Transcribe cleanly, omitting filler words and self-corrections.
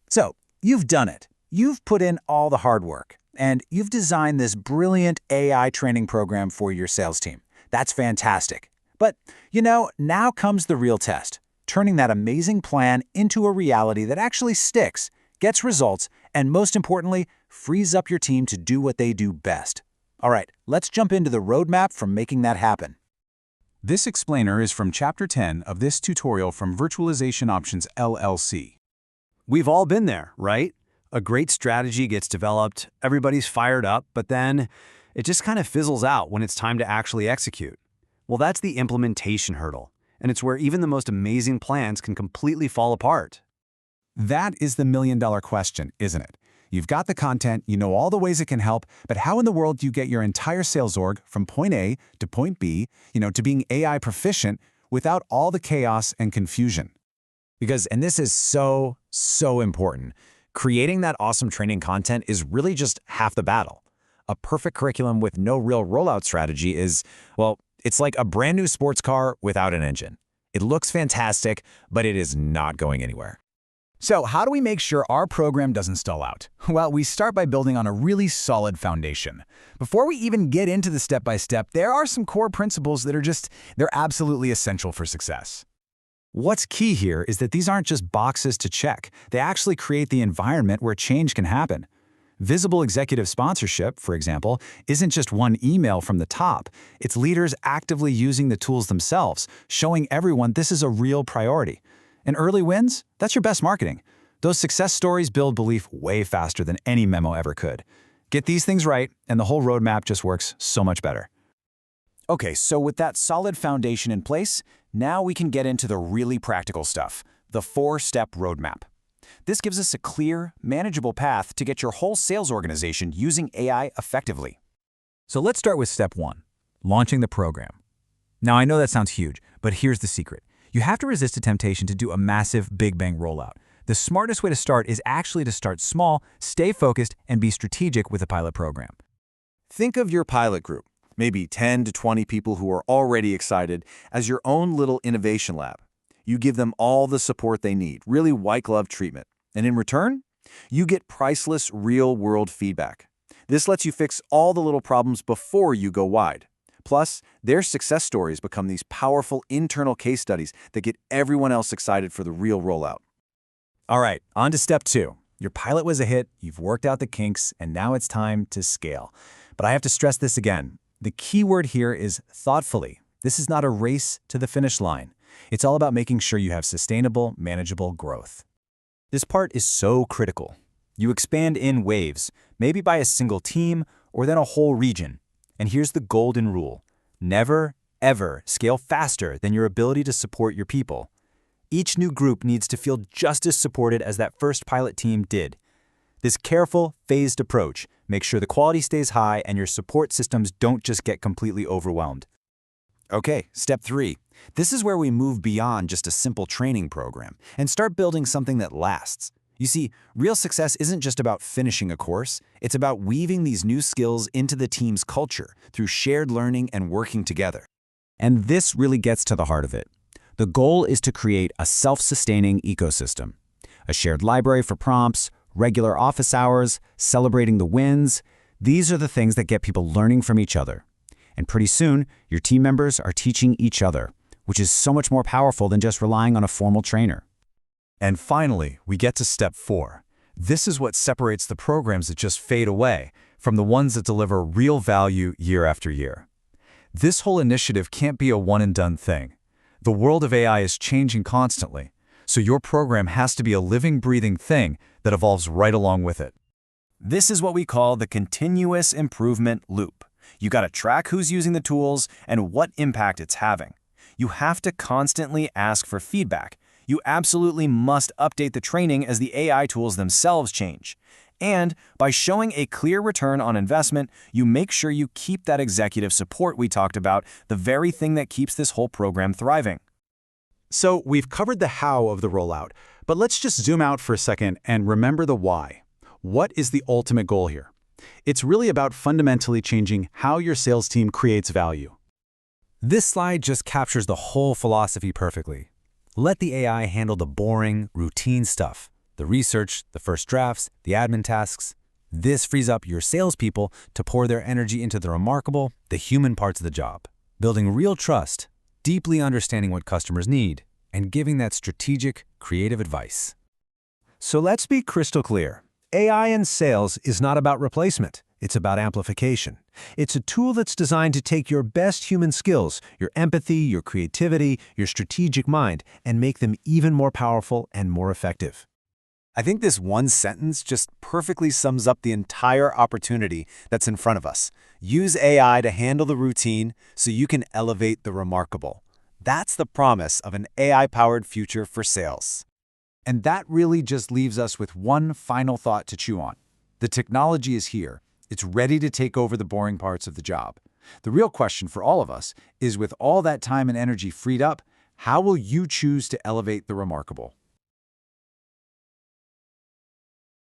So, you've done it. You've put in all the hard work, and you've designed this brilliant AI training program for your sales team. That's fantastic. But, now comes the real test, turning that amazing plan into a reality that actually sticks, gets results, and most importantly, frees up your team to do what they do best. All right, let's jump into the roadmap for making that happen. This explainer is from Chapter 10 of this tutorial from Virtualization Options LLC. We've all been there, right? A great strategy gets developed, everybody's fired up, but then it just kind of fizzles out when it's time to actually execute. Well, that's the implementation hurdle, and it's where even the most amazing plans can completely fall apart. That is the million-dollar question, isn't it? You've got the content, you know all the ways it can help, but how in the world do you get your entire sales org from point A to point B, to being AI proficient without all the chaos and confusion? And this is so important. Creating that awesome training content is really just half the battle. A perfect curriculum with no real rollout strategy is, well, it's like a brand new sports car without an engine. It looks fantastic, but it is not going anywhere. So how do we make sure our program doesn't stall out? Well, we start by building on a really solid foundation. Before we even get into the step-by-step, there are some core principles that they're absolutely essential for success. What's key here is that these aren't just boxes to check. They actually create the environment where change can happen. Visible executive sponsorship, for example, isn't just one email from the top. It's leaders actively using the tools themselves, showing everyone this is a real priority. And early wins? That's your best marketing. Those success stories build belief way faster than any memo ever could. Get these things right, and the whole roadmap just works so much better. Okay, so with that solid foundation in place, now we can get into the really practical stuff, the 4-step roadmap. This gives us a clear, manageable path to get your whole sales organization using AI effectively. So let's start with step 1, launching the program. Now I know that sounds huge, but here's the secret. You have to resist the temptation to do a massive Big Bang rollout. The smartest way to start is actually to start small, stay focused, and be strategic with a pilot program. Think of your pilot group, maybe 10 to 20 people who are already excited, as your own little innovation lab. You give them all the support they need, really white-glove treatment. And in return, you get priceless real-world feedback. This lets you fix all the little problems before you go wide. Plus, their success stories become these powerful internal case studies that get everyone else excited for the real rollout. All right, on to step 2. Your pilot was a hit, you've worked out the kinks, and now it's time to scale. But I have to stress this again. The key word here is thoughtfully. This is not a race to the finish line. It's all about making sure you have sustainable, manageable growth. This part is so critical. You expand in waves, maybe by a single team or then a whole region. And here's the golden rule. Never, ever scale faster than your ability to support your people. Each new group needs to feel just as supported as that first pilot team did. This careful, phased approach makes sure the quality stays high and your support systems don't just get completely overwhelmed. Okay, step 3. This is where we move beyond just a simple training program and start building something that lasts. You see, real success isn't just about finishing a course, it's about weaving these new skills into the team's culture through shared learning and working together. And this really gets to the heart of it. The goal is to create a self-sustaining ecosystem. A shared library for prompts, regular office hours, celebrating the wins. These are the things that get people learning from each other. And pretty soon, your team members are teaching each other, which is so much more powerful than just relying on a formal trainer. And finally, we get to step 4. This is what separates the programs that just fade away from the ones that deliver real value year after year. This whole initiative can't be a one-and-done thing. The world of AI is changing constantly, so your program has to be a living, breathing thing that evolves right along with it. This is what we call the continuous improvement loop. You got to track who's using the tools and what impact it's having. You have to constantly ask for feedback. You absolutely must update the training as the AI tools themselves change. And by showing a clear return on investment, you make sure you keep that executive support we talked about, the very thing that keeps this whole program thriving. So we've covered the how of the rollout, but let's just zoom out for a second and remember the why. What is the ultimate goal here? It's really about fundamentally changing how your sales team creates value. This slide just captures the whole philosophy perfectly. Let the AI handle the boring, routine stuff. The research, the first drafts, the admin tasks. This frees up your salespeople to pour their energy into the remarkable, the human parts of the job. Building real trust, deeply understanding what customers need, and giving that strategic, creative advice. So let's be crystal clear. AI in sales is not about replacement. It's about amplification. It's a tool that's designed to take your best human skills, your empathy, your creativity, your strategic mind, and make them even more powerful and more effective. I think this one sentence just perfectly sums up the entire opportunity that's in front of us. Use AI to handle the routine so you can elevate the remarkable. That's the promise of an AI-powered future for sales. And that really just leaves us with one final thought to chew on. The technology is here. It's ready to take over the boring parts of the job. The real question for all of us is, with all that time and energy freed up, how will you choose to elevate the remarkable?